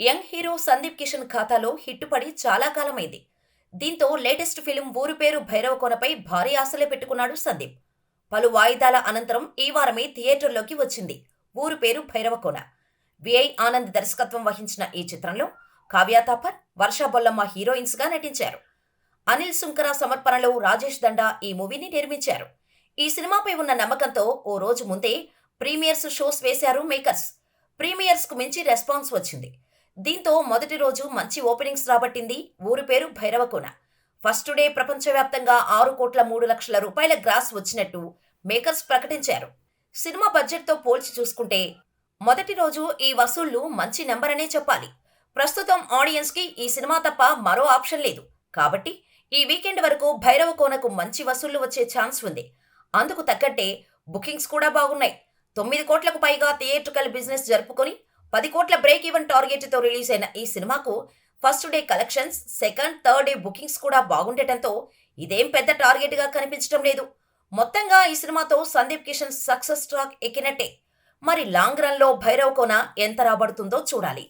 Young hero Sandeep Kishan ఖాతాలో hit పడి చాలా కాలమైంది. దీంతో లేటెస్ట్ ఫిలిం ఊరు పేరు భైరవకోనపై భారీ ఆశలే పెట్టుకున్నాడు సందీప్. పలు వాయిదాల అనంతరం ఈ వారమే థియేటర్లోకి వచ్చింది ఊరు పేరు భైరవకోన. విఐ ఆనంద్ దర్శకత్వం వహించిన ఈ చిత్రంలో కావ్య థాపర్, వర్ష బొల్లమ్మ హీరోయిన్స్ గా నటించారు. అనిల్ సుంకర సమర్పణలో రాజేష్ దండా ఈ మూవీని నిర్మించారు. ఈ సినిమాపై ఉన్న నమ్మకంతో ఓ రోజు ముందే ప్రీమియర్స్ షోస్ వేశారు మేకర్స్. ప్రీమియర్స్ కు మించి రెస్పాన్స్ వచ్చింది. దీంతో మొదటి రోజు మంచి ఓపెనింగ్స్ రాబట్టింది ఊరి పేరు భైరవకోన. ఫస్ట్ డే ప్రపంచవ్యాప్తంగా 6,03,00,000 రూపాయల గ్రాస్ వచ్చినట్టు మేకర్స్ ప్రకటించారు. సినిమా బడ్జెట్తో పోల్చి చూసుకుంటే మొదటి రోజు ఈ వసూళ్లు మంచి నెంబర్ అనే చెప్పాలి. ప్రస్తుతం ఆడియన్స్ కి ఈ సినిమా తప్ప మరో ఆప్షన్ లేదు. కాబట్టి ఈ వీకెండ్ వరకు భైరవకోనకు మంచి వసూళ్లు వచ్చే ఛాన్స్ ఉంది. అందుకు తగ్గట్టే బుకింగ్స్ కూడా బాగున్నాయి. 9 కోట్లకు పైగా థియేట్రికల్ బిజినెస్ జరుపుకొని 10 కోట్ల బ్రేక్ ఈవెన్ టార్గెట్తో రిలీజ్ అయిన ఈ సినిమాకు first day collections, second, third day bookings కూడా బాగుండటంతో ఇదేం పెద్ద టార్గెట్గా కనిపించడం లేదు. మొత్తంగా ఈ సినిమాతో సందీప్ కిషన్ సక్సెస్ ట్రాక్ ఎక్కినట్టే. మరి లాంగ్ రన్లో భైరవ్ కోన ఎంత రాబడుతుందో చూడాలి.